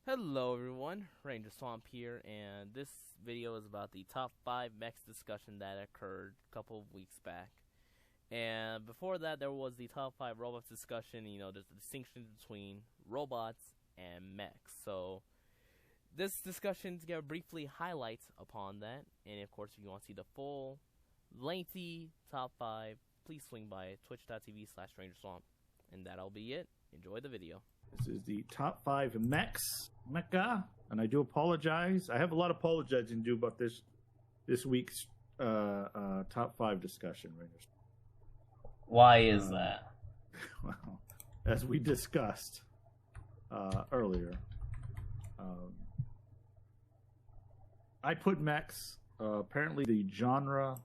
Hello everyone, Ranger Swamp here, and this video is about the top 5 mechs discussion that occurred a couple of weeks back. And before that, there was the top 5 robots discussion. There's the distinction between robots and mechs. So this discussion is going to briefly highlight upon that. And of course, if you want to see the full, lengthy top 5, please swing by twitch.tv/rangerswamp. And that'll be it. Enjoy the video. This is the top 5 mecha, and I do apologize. I have a lot of apologizing to do about this week's top 5 discussion. Why is that? Well, as we discussed earlier, I put mechs. Apparently, the genre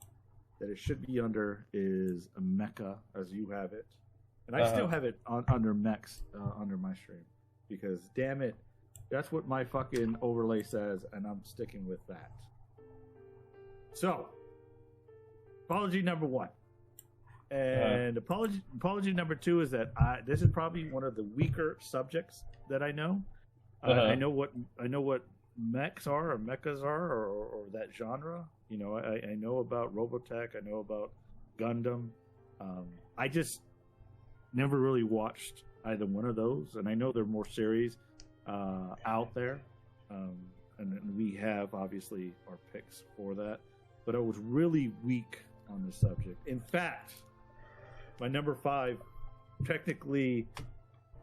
that it should be under is a mecha, as you have it. And I still have it under mechs under my stream because, damn it, that's what my fucking overlay says, and I'm sticking with that. So, apology number 1, and apology number 2 is that this is probably one of the weaker subjects that I know. I know what mechs are or mechas are or that genre. I know about Robotech. I know about Gundam. I just never really watched either one of those, and I know there are more series out there, and we have obviously our picks for that, but I was really weak on the subject. In fact, my number 5 technically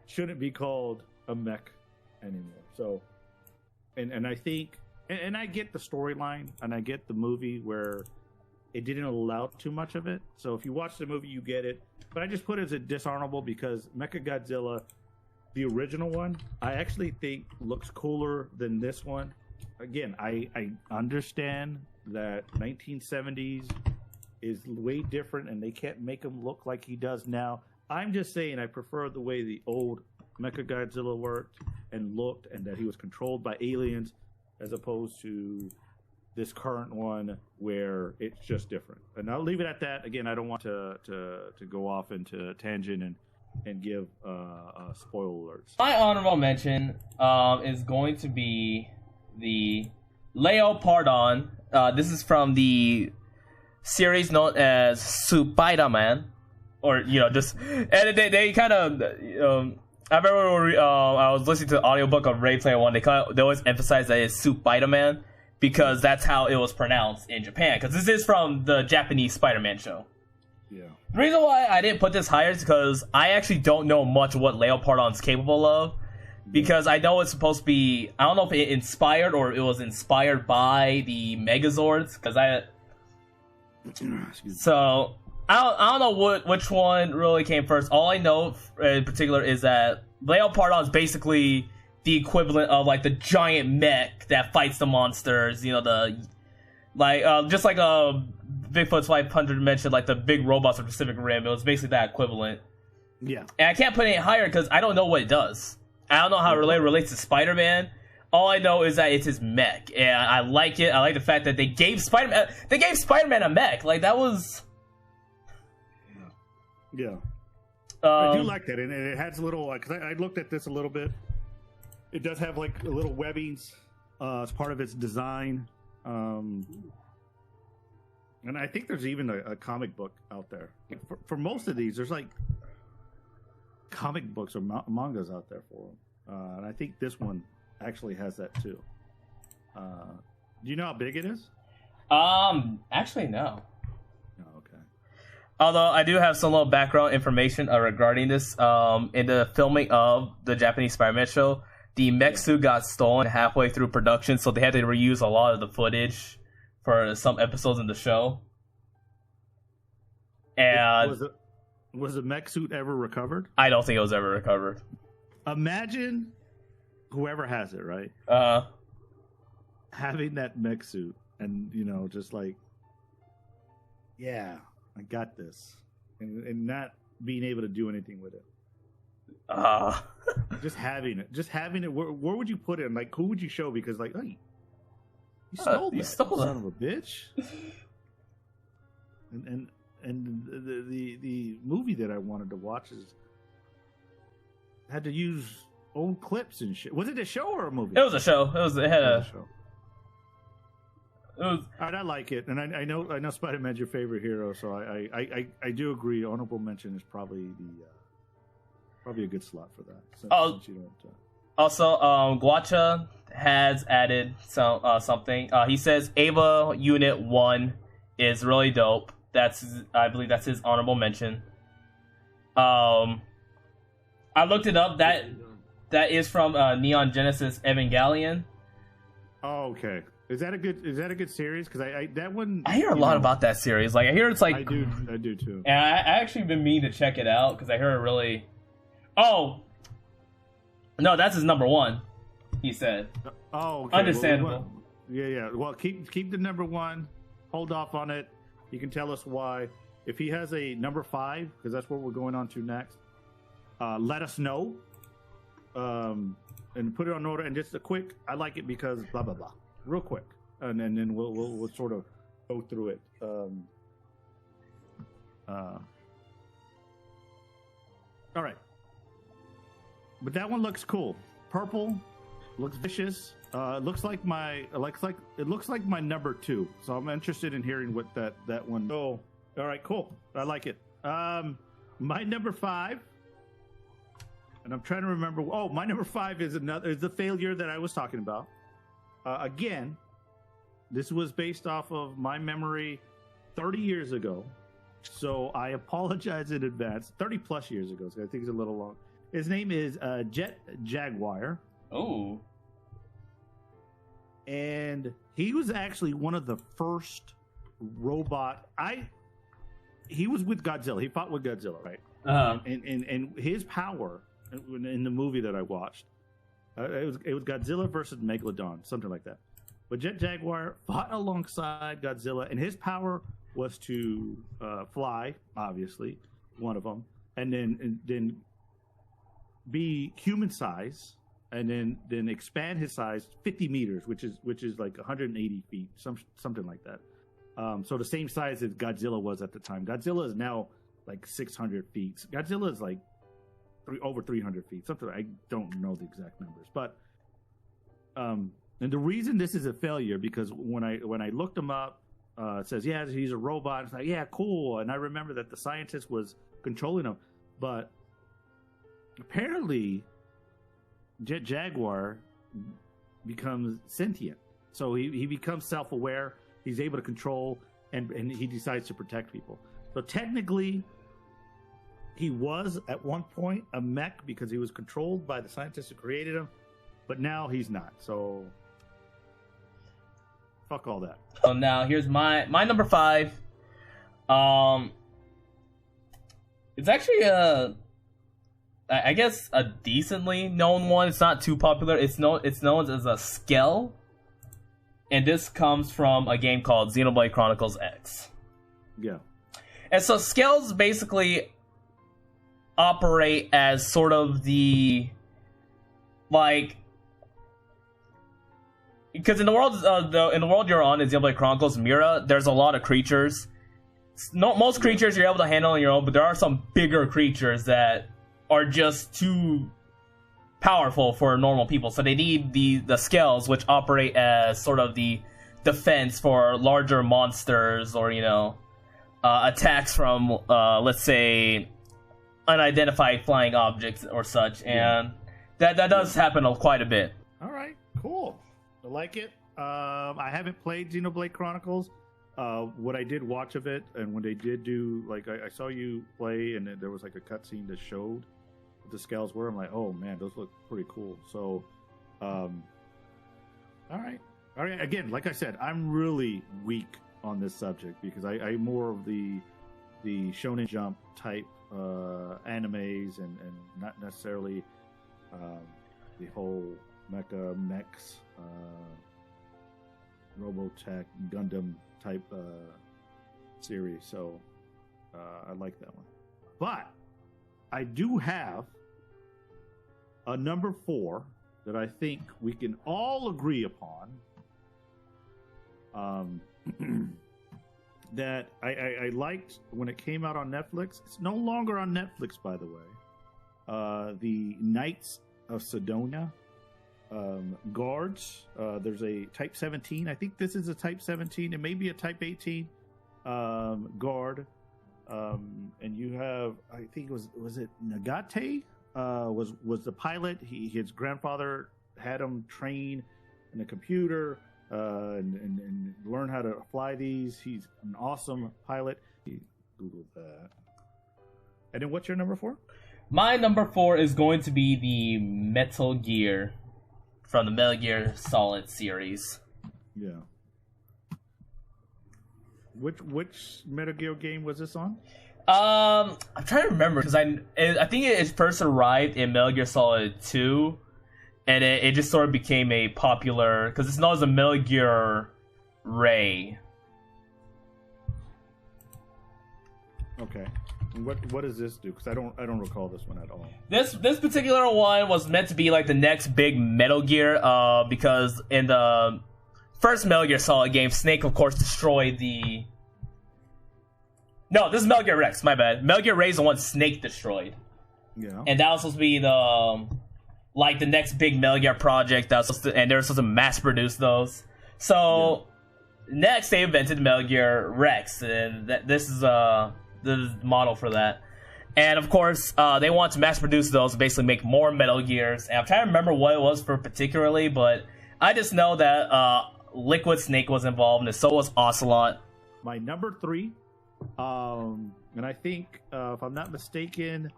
shouldn't be called a mech anymore. So, and I think, and I get the storyline, and I get the movie where it didn't allow too much of it. So if you watch the movie, you get it. But I just put it as a dishonorable because Mechagodzilla, the original one, I actually think looks cooler than this one. Again, I understand that 1970s is way different and they can't make him look like he does now. I'm just saying I prefer the way the old Mechagodzilla worked and looked, and that he was controlled by aliens as opposed to this current one where it's just different. And I'll leave it at that. Again, I don't want to go off into a tangent and give spoiler alerts. My honorable mention is going to be the Leopardon. This is from the series known as Spider-Man, or just, and they kind of. I remember I was listening to the audiobook of Ready Player One. They always emphasize that it's Spider-Man, because that's how it was pronounced in Japan. Because this is from the Japanese Spider-Man show. Yeah. The reason why I didn't put this higher is because I actually don't know much what Leopardon's capable of. Because I know it's supposed to be... I don't know if it inspired or it was inspired by the Megazords. Because So, I don't know which one really came first. All I know in particular is that Leopardon is basically the equivalent of like the giant mech that fights the monsters, just like Bigfoot's 500 mentioned, like the big robots of Pacific Rim. It was basically that equivalent. Yeah. And I can't put it any higher because I don't know what it does. I don't know how it relates to Spider-Man. All I know is that it's his mech, and I like it. I like the fact that they gave Spider-Man a mech. Like, that was... Yeah. I do like that, and it has a little, because I looked at this a little bit. It does have like a little webbings as part of its design, and I think there's even a comic book out there. For most of these, there's like comic books or mangas out there for them, and I think this one actually has that too. Do you know how big it is? Actually, no. Oh, okay. Although I do have some little background information regarding this. In the filming of the Japanese Spider-Man show, the mech suit got stolen halfway through production, so they had to reuse a lot of the footage for some episodes in the show. And was the mech suit ever recovered? I don't think it was ever recovered. Imagine whoever has it, right? Having that mech suit and, just like, yeah, I got this. And not being able to do anything with it. Just having it. Where would you put it? And like, who would you show? Because like, hey, you stole that, son of a bitch. And the movie that I wanted to watch had to use old clips and shit. Was it a show or a movie? It was a show. It had a show. It was. All right, I like it, and I know Spider-Man's your favorite hero, so I do agree. Honorable mention is probably probably a good slot for that. Since you don't. Also, Guacha has added something. He says Ava Unit 1 is really dope. I believe that's his honorable mention. I looked it up. That is from Neon Genesis Evangelion. Oh, okay. Is that a good series? Because that one. I hear a lot about that series. Like I hear it's like. I do too. And I actually been meaning to check it out because I heard it really. Oh. No, that's his number 1. He said. Oh, okay. Understandable. Yeah. Well, keep the number 1. Hold off on it. You can tell us why. If he has a number 5, because that's what we're going on to next. Let us know. And put it on order. And just a quick. I like it because blah blah blah. Real quick, and then we'll sort of go through it. All right. But that one looks cool. Purple, looks vicious. It looks like my number 2. So I'm interested in hearing what that one. Oh, all right, cool. I like it. My number 5, and I'm trying to remember. Oh, my number 5 is the failure that I was talking about. Again, this was based off of my memory 30 years ago. So I apologize in advance. 30 plus years ago, so I think it's a little long. His name is Jet Jaguar. Oh. And he was actually one of the first robot. He was with Godzilla. He fought with Godzilla, right? Uh-huh. And his power in the movie that I watched, it was Godzilla versus Megalodon, something like that. But Jet Jaguar fought alongside Godzilla, and his power was to fly, obviously, one of them, and then be human size, and then expand his size 50 meters, which is like 180 feet, something like that. So the same size as Godzilla was at the time. Godzilla is now like 600 feet. Godzilla is like over 300 feet. Something, I don't know the exact numbers, but and the reason this is a failure, because when I looked him up, it says he's a robot. It's like, yeah, cool. And I remember that the scientist was controlling him, but apparently Jet Jaguar becomes sentient, so he becomes self-aware. He's able to control, and he decides to protect people. So technically, he was at one point a mech because he was controlled by the scientists who created him, but now he's not. So fuck all that. So now here's my number 5. It's actually I guess a decently known one. It's not too popular. It's known as a Skell, and this comes from a game called Xenoblade Chronicles X. Yeah. And so Skells basically operate as sort of the, like, because in the world you're on in Xenoblade Chronicles Mira, there's a lot of creatures. Most creatures you're able to handle on your own, but there are some bigger creatures that are just too powerful for normal people. So they need the Skells, which operate as sort of the defense for larger monsters, or attacks from let's say unidentified flying objects or such. And that does happen quite a bit. All right, cool. I like it. I haven't played Xenoblade Chronicles. What I did watch of it, and when they did do, like, I saw you play, and there was like a cutscene that showed what the Skells were. I'm like, oh man, those look pretty cool. So, all right. Again, like I said, I'm really weak on this subject because I'm more of the Shonen Jump type animes, and not necessarily the whole mechs, Robotech, Gundam type series. So I like that one. But I do have a number 4 that I think we can all agree upon. That I liked when it came out on Netflix. It's no longer on Netflix, by the way. The Knights of Sedona. Guards. There's a Type 17. I think this is a Type 17. It may be a Type 18 guard. And you have, I think was it Nagate? Was the pilot? His grandfather had him train in a computer and learn how to fly these. He's an awesome pilot. Google that. And then what's your number 4? My number 4 is going to be the Metal Gear from the Metal Gear Solid series. Yeah. Which Metal Gear game was this on? I'm trying to remember because I think it first arrived in Metal Gear Solid 2, and it just sort of became a popular because it's known as a Metal Gear Ray. Okay. What does this do? Because I don't recall this one at all. This particular one was meant to be like the next big Metal Gear, because in the first Metal Gear Solid game, Snake of course destroyed the. No, this is Metal Gear Rex. My bad. Metal Gear Ray is the one Snake destroyed. Yeah. And that was supposed to be the the next big Metal Gear project. That was supposed to, and they were supposed to mass produce those. So next they invented Metal Gear Rex, and this is the model for that. And of course, they want to mass produce those, basically make more Metal Gears. And I'm trying to remember what it was for particularly, but I just know that Liquid Snake was involved, and so was Ocelot. My number 3, and I think if I'm not mistaken,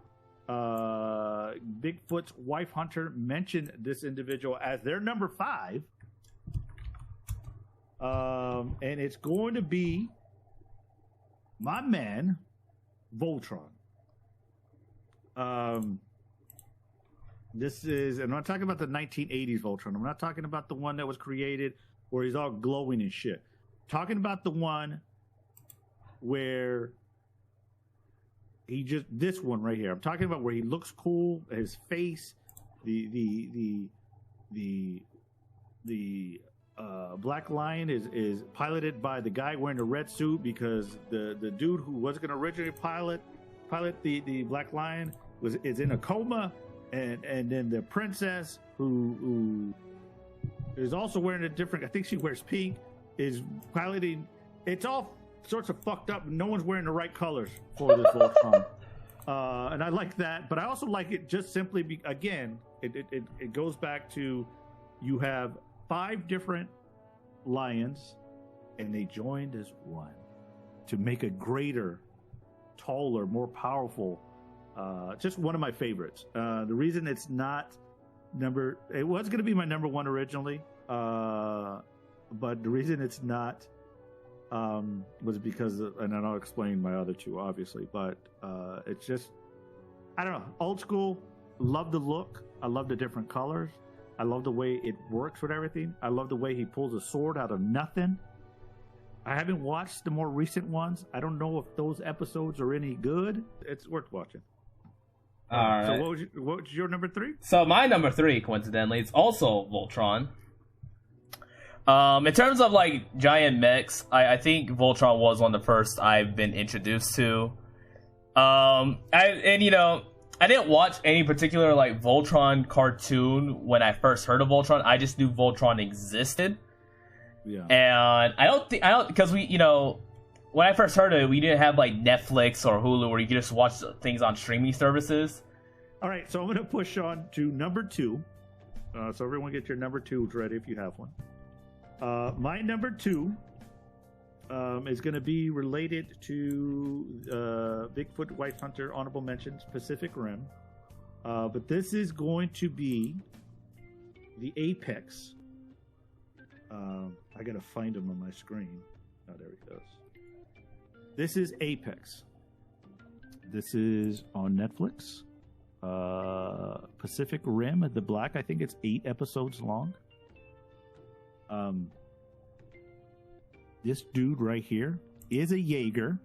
Bigfoot's Wife Hunter mentioned this individual as their number 5. And it's going to be my man, Voltron. This is, and I'm not talking about the 1980s Voltron. I'm not talking about the one that was created where he's all glowing and shit. Talking about the one where this one right here. I'm talking about where he looks cool, his face, the Black Lion is piloted by the guy wearing the red suit, because the dude who was going to originally pilot the Black Lion is in a coma, and then the princess who is also wearing a different, I think she wears pink, is piloting. It's all sorts of fucked up. No one's wearing the right colors for this Voltron. And I like that, but I also like it just simply again, it goes back to, you have 5 different lions, and they joined as one to make a greater, taller, more powerful. Just one of my favorites. The reason it's not it was going to be my number 1 originally, but the reason it's not was because, and I'll explain my other 2 obviously, but it's just, I don't know, old school. Love the look. I love the different colors. I love the way it works with everything. I love the way he pulls a sword out of nothing. I haven't watched the more recent ones. I don't know if those episodes are any good. It's worth watching. All right. So what was your number 3? So my number 3, coincidentally, is also Voltron. In terms of like giant mechs, I think Voltron was one of the first I've been introduced to. I didn't watch any particular like Voltron cartoon when I first heard of Voltron. I just knew Voltron existed. Yeah. And I don't because when I first heard of it, we didn't have like Netflix or Hulu where you could just watch things on streaming services. All right, so I'm going to push on to number 2. So everyone get your number 2s ready if you have one. My number 2 is going to be related to Bigfoot, Wife Hunter, honorable mentions, Pacific Rim. But this is going to be the Apex. I got to find him on my screen. Oh, there he goes. This is Apex. This is on Netflix. Pacific Rim, The Black. I think it's 8 episodes long. This dude right here is a Jaeger.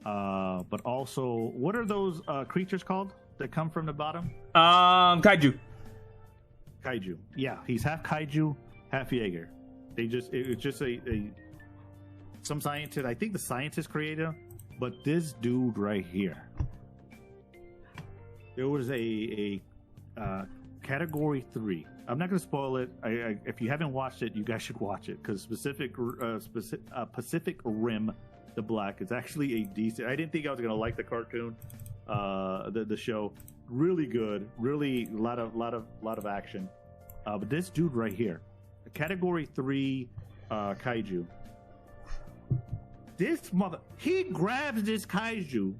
But also, what are those creatures called that come from the bottom? Kaiju. Kaiju. Yeah, he's half Kaiju, half Jaeger. It's just some scientist. I think the scientist created him, but this dude right here. There was a Category 3. I'm not going to spoil it. If you haven't watched it, you guys should watch it because Pacific Rim, the Black, is actually a decent. I didn't think I was going to like the cartoon, the show. Really good. Really a lot of action. But this dude right here, Category 3 kaiju. This he grabs this kaiju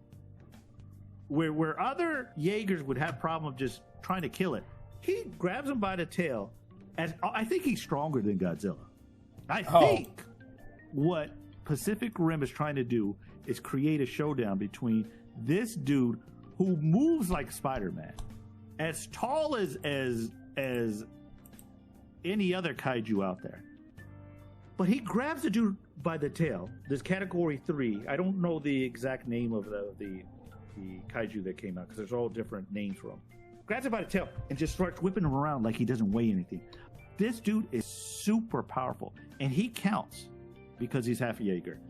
where other Jaegers would have problem just trying to kill it. He grabs him by the tail. I think he's stronger than Godzilla. I think what Pacific Rim is trying to do is create a showdown between this dude who moves like Spider-Man, as tall as any other kaiju out there. But he grabs the dude by the tail. This Category 3. I don't know the exact name of the kaiju that came out because there's all different names for them. Grabs him by the tail and just starts whipping him around like he doesn't weigh anything. This dude is super powerful, and he counts because he's half Jaeger.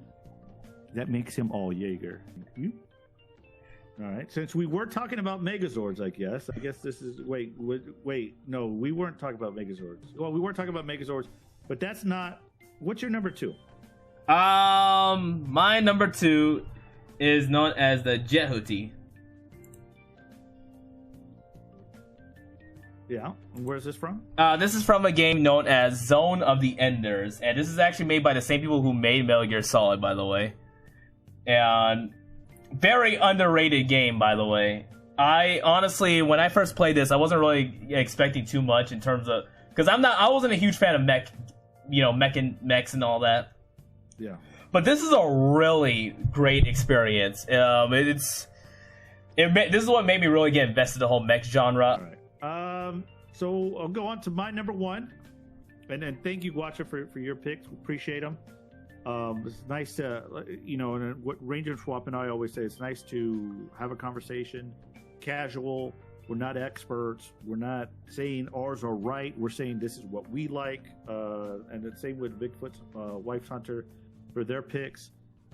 That makes him all Jaeger. All right. Since we were talking about Megazords, I guess this is wait. No, we weren't talking about Megazords. Well, we weren't talking about Megazords, but that's not. What's your number 2? My number 2 is known as the Jehuti. Yeah. And where's this from? This is from a game known as Zone of the Enders, and this is actually made by the same people who made Metal Gear Solid, by the way. And very underrated game, by the way. I honestly, when I first played this, I wasn't really expecting too much in terms of because I wasn't a huge fan of mechs and all that. Yeah. But this is a really great experience. This is what made me really get invested in the whole mech genre. All right. So I'll go on to my number 1, and thank you, Watcher, for your picks. We appreciate them. It's nice to, and what Ranger Swap and I always say, it's nice to have a conversation, casual. We're not experts. We're not saying ours are right. We're saying this is what we like. And the same with Bigfoot's Wife's Hunter for their picks,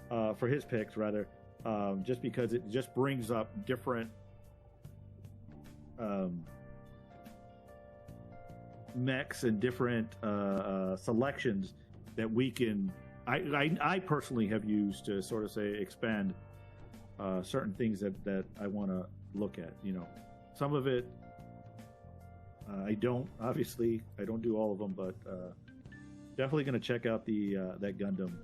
for his picks rather, just because it just brings up different mechs and different selections that we can. I personally have used to sort of say expand certain things that I want to look at. Some of it I don't do all of them, but definitely going to check out the that Gundam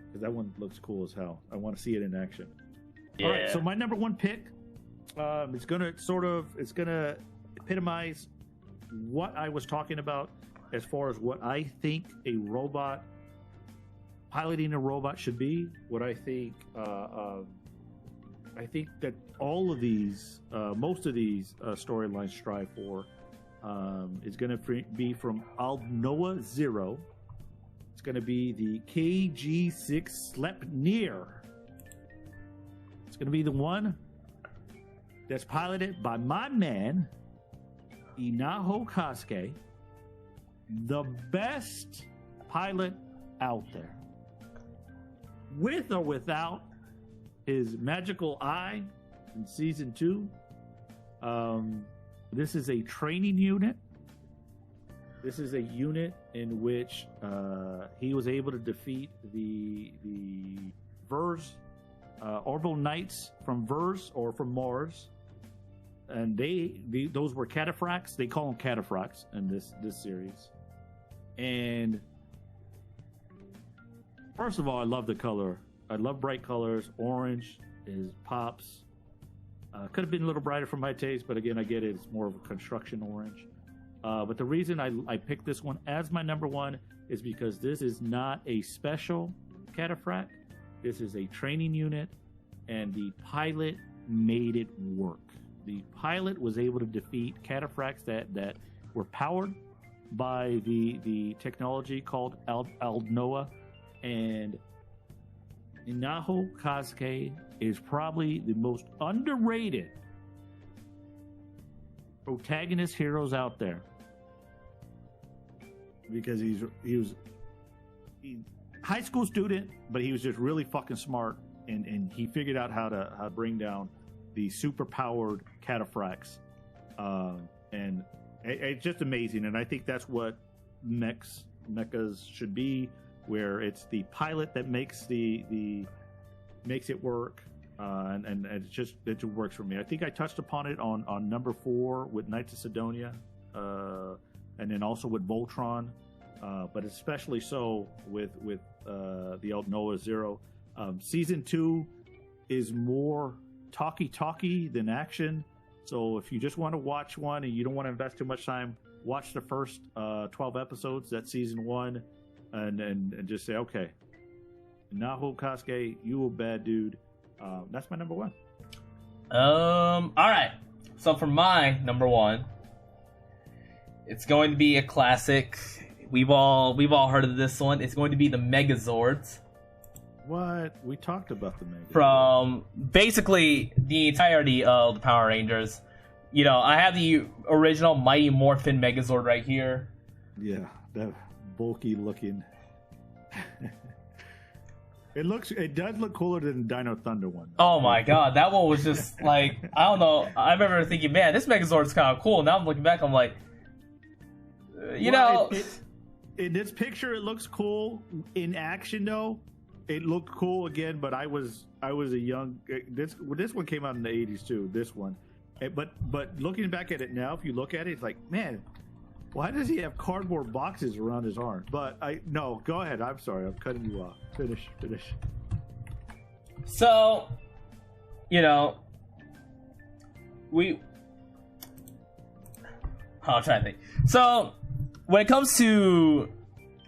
because that one looks cool as hell. I want to see it in action. Yeah. All right, so my number 1 pick, it's gonna epitomize what I was talking about as far as what I think a robot piloting a robot should be. What I think that all of these, most of these storylines strive for, is going to be from Aldnoah Zero. It's going to be the KG-6 Sleipnir. It's going to be the one that's piloted by my man, Inaho Kasuke, the best pilot out there. With or without his magical eye in season 2. This is a training unit. This is a unit in which he was able to defeat the Vers, Orbital Knights from Vers or from Mars. And those were cataphracts. They call them cataphracts in this series. And first of all, I love the color. I love bright colors. Orange is pops. Could have been a little brighter for my taste, but again, I get it. It's more of a construction orange. But the reason I picked this one as my number 1 is because this is not a special cataphract. This is a training unit, and the pilot made it work. The pilot was able to defeat cataphracts that were powered by the technology called Aldnoah, and Inaho Kasuke is probably the most underrated protagonist heroes out there because he was high school student, but he was just really fucking smart, and he figured out how to bring down the super powered cataphracts and it's just amazing. And I think that's what mechas should be, where it's the pilot that makes makes it work, and it just works for me. I think I touched upon it on number 4 with Knights of Sidonia, and then also with Voltron, but especially so with the Noah Zero. Season 2 is more talky than action. So if you just want to watch one and you don't want to invest too much time, watch the first 12 episodes. That's season 1, and just say, okay, Naho Kasuke, you a bad dude. That's my number 1. All right. So for my number 1, it's going to be a classic. We've all heard of this one. It's going to be the Megazords. What? We talked about the Megazords. From basically the entirety of the Power Rangers. You know, I have the original Mighty Morphin Megazord right here. Yeah, that bulky looking. It does look cooler than Dino Thunder one. Oh my god, that one was just like, I don't know. I remember thinking, man, this Megazord's kind of cool. Now I'm looking back, I'm like, in this picture, it looks cool. In action, though, it looked cool again. But I was a young. This one came out in the '80s too. This one, but looking back at it now, if you look at it, it's like, man, why does he have cardboard boxes around his arm? But no, go ahead. I'm sorry, I'm cutting you off. Finish. So, I'll try to think. So, when it comes to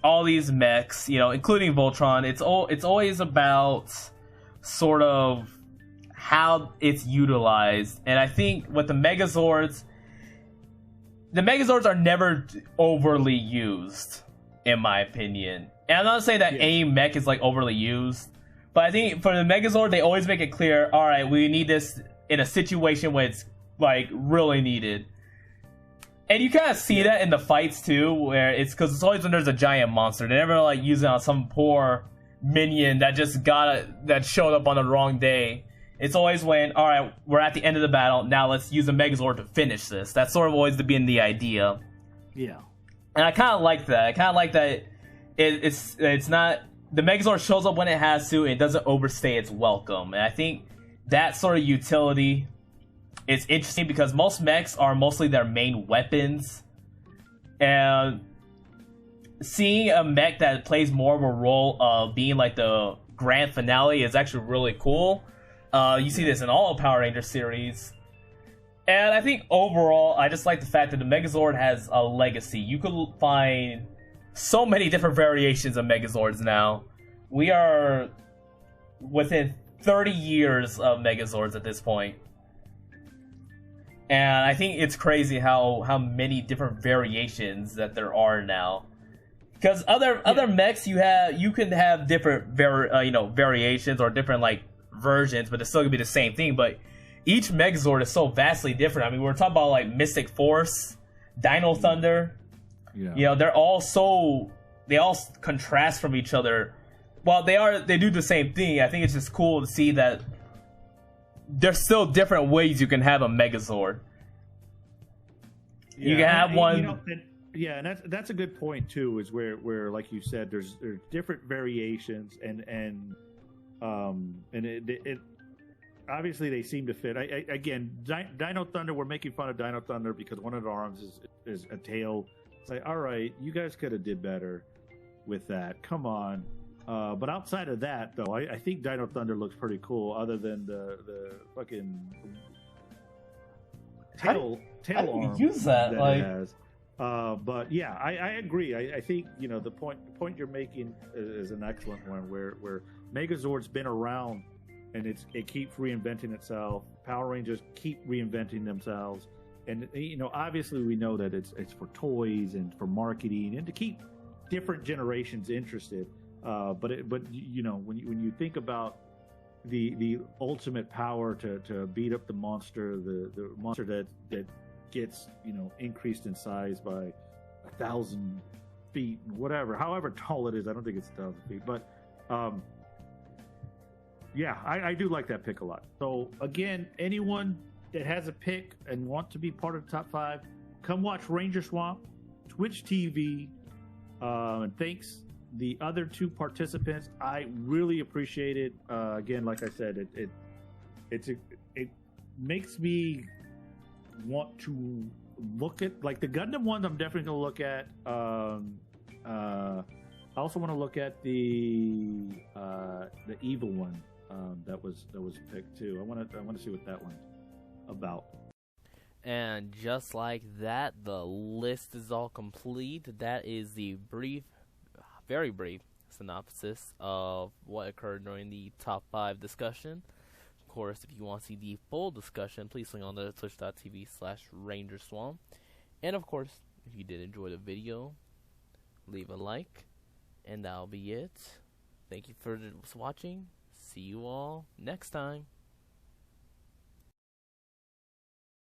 all these mechs, including Voltron, it's always about sort of how it's utilized. And I think with the Megazords are never overly used, in my opinion. And I'm not saying that any mech is like overly used, but I think for the Megazord, they always make it clear, all right, we need this in a situation where it's like really needed. And you kind of see that in the fights too, where it's always when there's a giant monster. They never like use it on some poor minion that showed up on the wrong day. It's always when, all right, we're at the end of the battle. Now let's use a Megazord to finish this. That's sort of always been the idea. Yeah. And I kind of like that. I kind of like that it's not, the Megazord shows up when it has to, and it doesn't overstay its welcome. And I think that sort of utility is interesting because most mechs are mostly their main weapons. And seeing a mech that plays more of a role of being like the grand finale is actually really cool. You see this in all Power Rangers series. And I think overall, I just like the fact that the Megazord has a legacy. You could find so many different variations of Megazords now. We are within 30 years of Megazords at this point. And I think it's crazy how many different variations that there are now. Because other mechs you can have different variations or different like versions, but it's still gonna be the same thing. But each Megazord is so vastly different. I mean, we're talking about like Mystic Force, Dino Thunder. Yeah. They all contrast from each other. Well, they do the same thing. I think it's just cool to see that there's still different ways you can have a Megazord. You can have one. And that's a good point too. Is where like you said, there's different variations, and it obviously they seem to fit. Again, Dino Thunder. We're making fun of Dino Thunder because one of the arms is a tail. It's like, all right, you guys could have did better with that. Come on. But outside of that, though, I think Dino Thunder looks pretty cool. Other than the fucking tail arm use that like... it has. But yeah, I agree. I think the point you're making is an excellent one. Where Megazord's been around and it keeps reinventing itself. Power Rangers keep reinventing themselves, and obviously we know that it's for toys and for marketing and to keep different generations interested. But when you think about the ultimate power to beat up the monster that gets increased in size by 1,000 feet, however tall it is. I don't think it's 1,000 feet, but yeah, I do like that pick a lot. So again, anyone that has a pick and want to be part of the top 5, come watch Ranger Swamp, Twitch TV, and thanks the other two participants. I really appreciate it. Again, like I said, it makes me want to look at, like, the Gundam ones. I'm definitely gonna look at. I also want to look at the evil one that was picked too. I want to see what that one's about. And just like that, the list is all complete. That is the brief, very brief synopsis of what occurred during the top 5 discussion. Of course, if you want to see the full discussion, please swing on to twitch.tv/RangerSwamp. And of course, if you did enjoy the video, leave a like. And that'll be it. Thank you for watching. See you all next time.